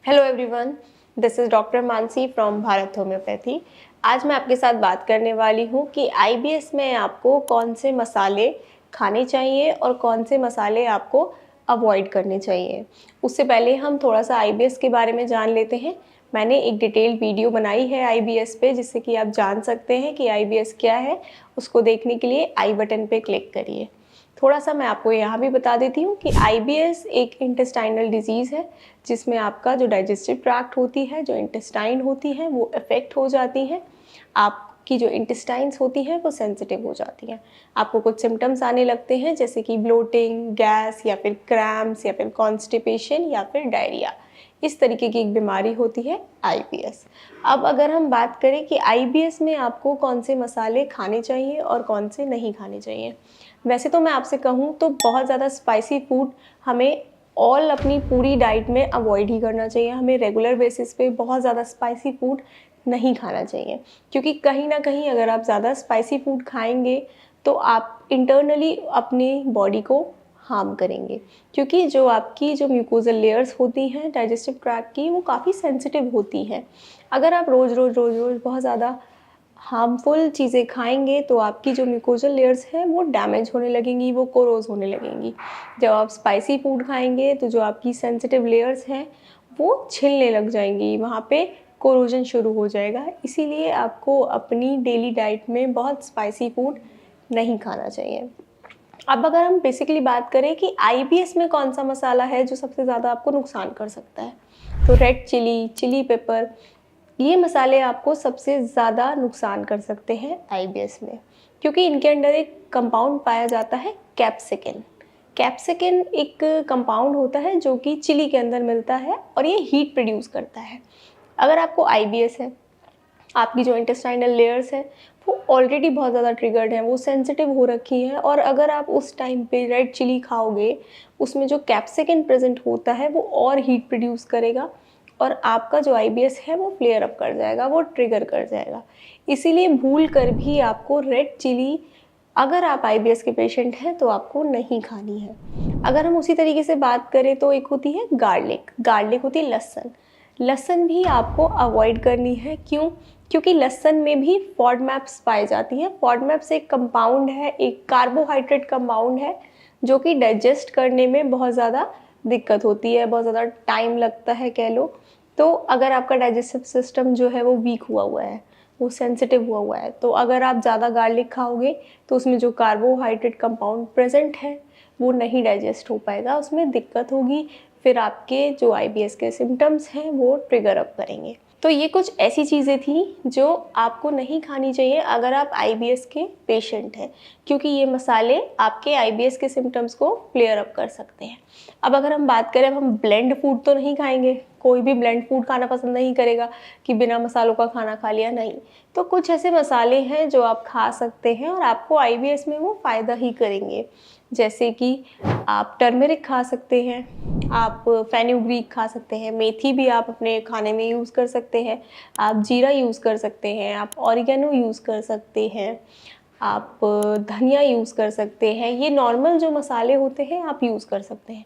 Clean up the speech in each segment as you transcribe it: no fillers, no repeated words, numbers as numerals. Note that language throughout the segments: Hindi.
Hello everyone, this is doctor Mansi from Bharat homeopathy. आज मैं आपके साथ बात करने वाली हूँ कि आईबीएस में आपको कौन से मसाले खाने चाहिए और कौन से मसाले आपको अवॉइड करने चाहिए। उससे पहले हम थोड़ा सा आईबीएस के बारे में जान लेते हैं। मैंने एक डिटेल्ड वीडियो बनाई है आईबीएस पे, जिससे कि आप जान सकते हैं कि आईबीएस क्या है। उसको देखने के लिए आई बटन पे क्लिक करिए। थोड़ा सा मैं आपको यहाँ भी बता देती हूँ कि आईबीएस एक इंटेस्टाइनल डिजीज़ है, जिसमें आपका जो डाइजेस्टिव ट्रैक्ट होती है, जो इंटेस्टाइन होती है, वो अफेक्ट हो जाती हैं। आपकी जो इंटेस्टाइन्स होती हैं वो सेंसिटिव हो जाती हैं। आपको कुछ सिम्टम्स आने लगते हैं, जैसे कि ब्लोटिंग, गैस या फिर क्रैम्प्स या फिर कॉन्स्टिपेशन या फिर डायरिया। इस तरीके की एक बीमारी होती है आईबीएस। अब अगर हम बात करें कि आईबीएस में आपको कौन से मसाले खाने चाहिए और कौन से नहीं खाने चाहिए। वैसे तो मैं आपसे कहूँ तो बहुत ज़्यादा स्पाइसी फूड हमें अपनी पूरी डाइट में अवॉइड ही करना चाहिए। हमें रेगुलर बेसिस पे बहुत ज़्यादा स्पाइसी फूड नहीं खाना चाहिए, क्योंकि कहीं ना कहीं अगर आप ज़्यादा स्पाइसी फूड खाएंगे तो आप इंटरनली अपनी बॉडी को हार्म करेंगे, क्योंकि जो आपकी जो म्यूकोजल लेयर्स होती हैं डाइजेस्टिव ट्रैक्ट की, वो काफ़ी सेंसिटिव होती हैं। अगर आप रोज़ रोज़ बहुत ज़्यादा हार्मफुल चीज़ें खाएंगे तो आपकी जो म्यूकोजल लेयर्स हैं वो डैमेज होने लगेंगी, वो कोरोज होने लगेंगी। जब आप स्पाइसी फूड खाएंगे तो जो आपकी सेंसिटिव लेयर्स हैं वो छिलने लग जाएंगी, वहाँ पे कोरोजन शुरू हो जाएगा। इसीलिए आपको अपनी डेली डाइट में बहुत स्पाइसी फूड नहीं खाना चाहिए। अब अगर हम बेसिकली बात करें कि आईबीएस में कौन सा मसाला है जो सबसे ज़्यादा आपको नुकसान कर सकता है, तो रेड चिली, चिली पेपर, ये मसाले आपको सबसे ज़्यादा नुकसान कर सकते हैं आईबीएस में, क्योंकि इनके अंदर एक कंपाउंड पाया जाता है कैप्सिकिन। कैप्सिकिन एक कंपाउंड होता है जो कि चिली के अंदर मिलता है और ये हीट प्रोड्यूस करता है। अगर आपको आईबीएस है, आपकी जो इंटेस्टाइनल लेयर्स है वो ऑलरेडी बहुत ज़्यादा ट्रिगर्ड है, वो सेंसिटिव हो रखी है, और अगर आप उस टाइम पे रेड चिली खाओगे, उसमें जो कैप्सिकिन प्रेजेंट होता है वो और हीट प्रोड्यूस करेगा और आपका जो आईबीएस है वो फ्लेयर अप कर जाएगा, वो ट्रिगर कर जाएगा। इसीलिए भूल कर भी आपको रेड चिली, अगर आप आईबीएस के पेशेंट हैं तो आपको नहीं खानी है। अगर हम उसी तरीके से बात करें तो एक होती है गार्लिक, गार्लिक होती है लहसुन। लहसुन भी आपको अवॉइड करनी है। क्यों? क्योंकि लहसुन में भी फॉडमैप्स पाई जाती हैं। फॉडमैप्स एक कंपाउंड है, एक कार्बोहाइड्रेट कंपाउंड है, जो कि डाइजेस्ट करने में बहुत ज़्यादा दिक्कत होती है, बहुत ज़्यादा टाइम लगता है कह लो। तो अगर आपका डाइजेस्टिव सिस्टम जो है वो वीक हुआ हुआ है, वो सेंसिटिव हुआ हुआ है, तो अगर आप ज़्यादा गार्लिक खाओगे तो उसमें जो कार्बोहाइड्रेट कंपाउंड प्रेजेंट है वो नहीं डाइजेस्ट हो पाएगा, उसमें दिक्कत होगी। फिर आपके जो आईबीएस के सिम्टम्स हैं वो ट्रिगर अप करेंगे। तो ये कुछ ऐसी चीज़ें थी जो आपको नहीं खानी चाहिए अगर आप आईबीएस के पेशेंट हैं, क्योंकि ये मसाले आपके आईबीएस के सिम्टम्स को क्लियर अप कर सकते हैं। अब अगर हम बात करें, अब हम ब्लेंड फूड तो नहीं खाएंगे, कोई भी ब्लेंड फूड खाना पसंद नहीं करेगा कि बिना मसालों का खाना खा लिया, नहीं। तो कुछ ऐसे मसाले हैं जो आप खा सकते हैं और आपको आईबीएस में वो फ़ायदा ही करेंगे। जैसे कि आप टर्मरिक खा सकते हैं, आप फेनुग्रीक खा सकते हैं, मेथी भी आप अपने खाने में यूज़ कर सकते हैं, आप जीरा यूज़ कर सकते हैं, आप ऑरिगेनो यूज़ कर सकते हैं, आप धनिया यूज़ कर सकते हैं। ये नॉर्मल जो मसाले होते हैं आप यूज़ कर सकते हैं।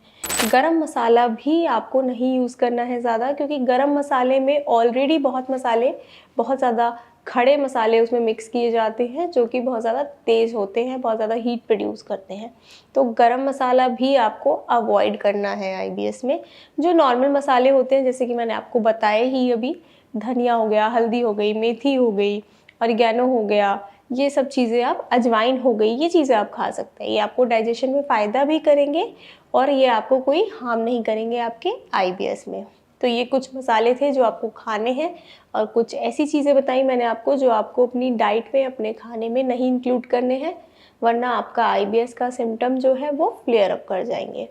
गरम मसाला भी आपको नहीं यूज़ करना है ज़्यादा, क्योंकि गरम मसाले में ऑलरेडी बहुत मसाले, बहुत ज़्यादा खड़े मसाले उसमें मिक्स किए जाते हैं, जो कि बहुत ज़्यादा तेज़ होते हैं, बहुत ज़्यादा हीट प्रोड्यूस करते हैं। तो गरम मसाला भी आपको अवॉइड करना है आईबीएस में। जो नॉर्मल मसाले होते हैं, जैसे कि मैंने आपको बताए ही अभी, धनिया हो गया, हल्दी हो गई, मेथी हो गई, ऑरिगेनो हो गया, ये सब चीज़ें आप, अजवाइन हो गई, ये चीज़ें आप खा सकते हैं। ये आपको डाइजेशन में फ़ायदा भी करेंगे और ये आपको कोई हार्म नहीं करेंगे आपके आईबीएस में। तो ये कुछ मसाले थे जो आपको खाने हैं, और कुछ ऐसी चीज़ें बताई मैंने आपको जो आपको अपनी डाइट में, अपने खाने में नहीं इंक्लूड करने हैं, वरना आपका आईबीएस का सिम्टम जो है वो फ्लेयर अप कर जाएंगे।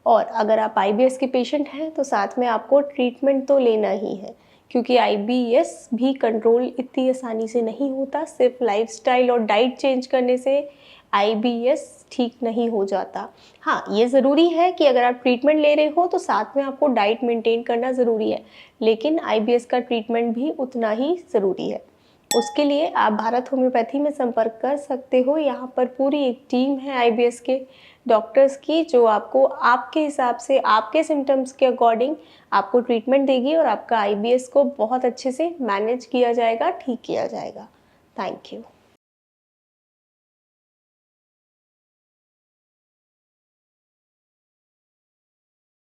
और अगर आप आईबीएस के पेशेंट हैं तो साथ में आपको ट्रीटमेंट तो लेना ही है, क्योंकि आईबीएस भी कंट्रोल इतनी आसानी से नहीं होता। सिर्फ लाइफस्टाइल और डाइट चेंज करने से आईबीएस ठीक नहीं हो जाता। हाँ, ये ज़रूरी है कि अगर आप ट्रीटमेंट ले रहे हो तो साथ में आपको डाइट मेंटेन करना ज़रूरी है, लेकिन आईबीएस का ट्रीटमेंट भी उतना ही ज़रूरी है। उसके लिए आप भारत होम्योपैथी में संपर्क कर सकते हो। यहाँ पर पूरी एक टीम है आईबीएस के डॉक्टर्स की, जो आपको आपके हिसाब से, आपके सिम्टम्स के अकॉर्डिंग आपको ट्रीटमेंट देगी और आपका आईबीएस को बहुत अच्छे से मैनेज किया जाएगा, ठीक किया जाएगा। Thank you.